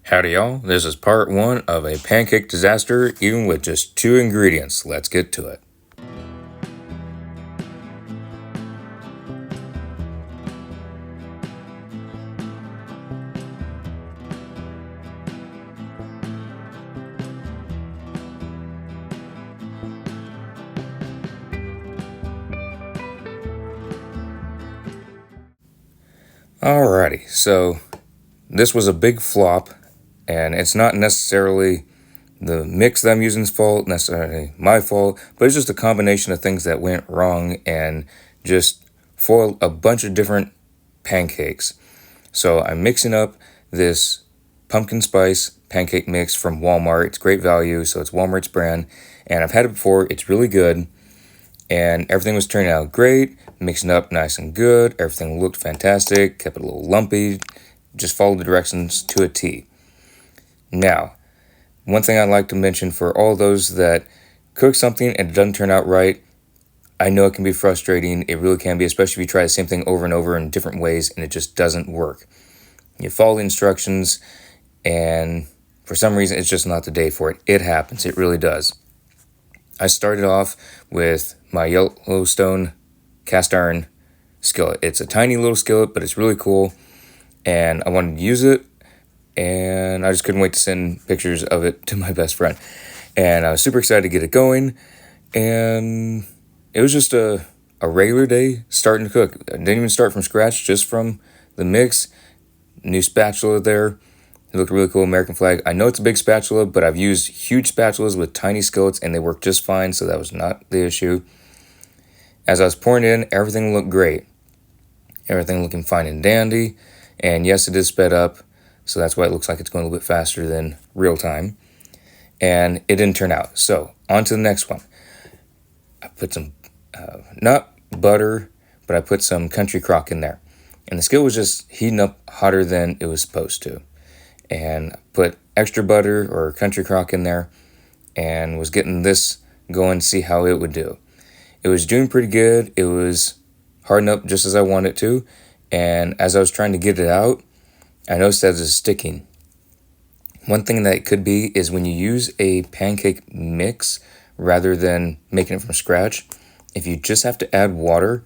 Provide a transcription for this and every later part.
Howdy y'all, this is part 1 of a pancake disaster even with just 2 ingredients. Let's get to it. Alrighty, so this was a big flop, and it's not necessarily the mix that I'm using's fault, necessarily my fault, but it's just a combination of things that went wrong and just foiled a bunch of different pancakes. So I'm mixing up this pumpkin spice pancake mix from Walmart. It's great value, so it's Walmart's brand, and I've had it before. It's really good, and everything was turning out great, mixing up nice and good. Everything looked fantastic, kept it a little lumpy, just followed the directions to a T. Now, one thing I'd like to mention for all those that cook something and it doesn't turn out right, I know it can be frustrating. It really can be, especially if you try the same thing over and over in different ways and it just doesn't work. You follow the instructions and for some reason it's just not the day for it. It happens. It really does. I started off with my Yellowstone cast iron skillet. It's a tiny little skillet, but it's really cool, and I wanted to use it, and I just couldn't wait to send pictures of it to my best friend. And I was super excited to get it going, and it was just a regular day starting to cook. I didn't even start from scratch, just from the mix. New spatula there. It looked really cool, American flag. I know it's a big spatula, but I've used huge spatulas with tiny skillets, and they work just fine, so that was not the issue. As I was pouring it in, everything looked great. Everything looking fine and dandy. And yes, it is sped up, so that's why it looks like it's going a little bit faster than real time. And it didn't turn out. So, on to the next one. I put some, not butter, but I put some country crock in there. And the skillet was just heating up hotter than it was supposed to. And I put extra butter or country crock in there and was getting this going to see how it would do. It was doing pretty good. It was hardening up just as I wanted it to. And as I was trying to get it out, I noticed that it was sticking. One thing that it could be is when you use a pancake mix rather than making it from scratch, if you just have to add water,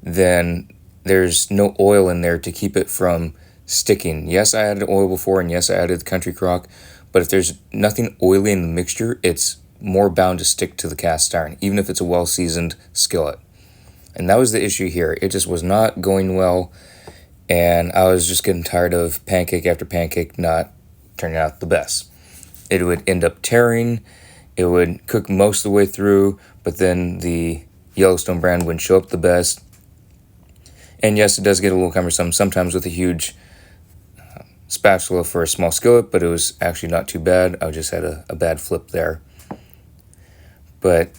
then there's no oil in there to keep it from sticking. Yes, I added oil before, and yes, I added the country crock, but if there's nothing oily in the mixture, it's more bound to stick to the cast iron, even if it's a well-seasoned skillet. And that was the issue here. It just was not going well, and I was just getting tired of pancake after pancake not turning out the best. It would end up tearing. It would cook most of the way through, but then the Yellowstone brand wouldn't show up the best. And yes, it does get a little cumbersome sometimes with a huge spatula for a small skillet, but it was actually not too bad. I just had a bad flip there. But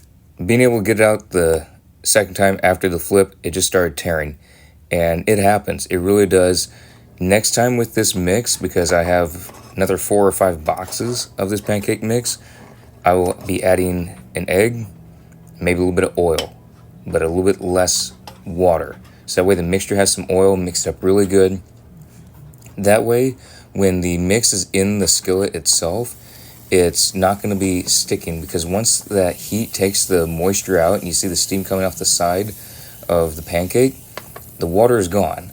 being able to get it out the second time after the flip, it just started tearing. And it happens. It really does. Next time with this mix, because I have another 4 or 5 boxes of this pancake mix, I will be adding an egg, maybe a little bit of oil, but a little bit less water. So that way the mixture has some oil mixed up really good. That way, when the mix is in the skillet itself, it's not going to be sticking, because once that heat takes the moisture out and you see the steam coming off the side of the pancake, the water is gone.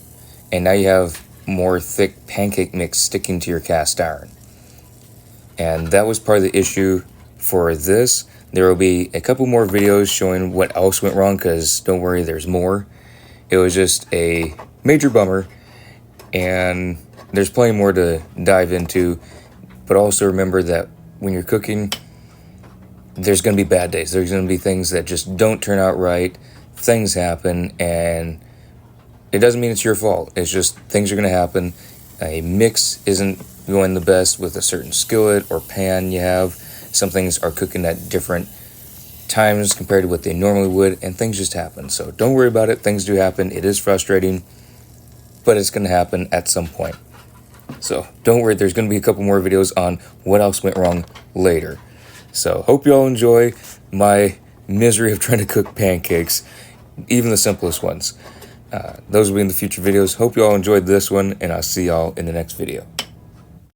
And now you have more thick pancake mix sticking to your cast iron. And that was part of the issue for this. There will be a couple more videos showing what else went wrong, because don't worry, there's more. It was just a major bummer, and there's plenty more to dive into. But also remember that when you're cooking, there's going to be bad days. There's going to be things that just don't turn out right. Things happen, and it doesn't mean it's your fault. It's just things are going to happen. A mix isn't going the best with a certain skillet or pan you have. Some things are cooking at different times compared to what they normally would, and things just happen. So don't worry about it. Things do happen. It is frustrating, but it's going to happen at some point. So don't worry, there's going to be a couple more videos on what else went wrong later. So hope you all enjoy my misery of trying to cook pancakes, even the simplest ones. Those will be in the future videos. Hope you all enjoyed this one, and I'll see y'all in the next video.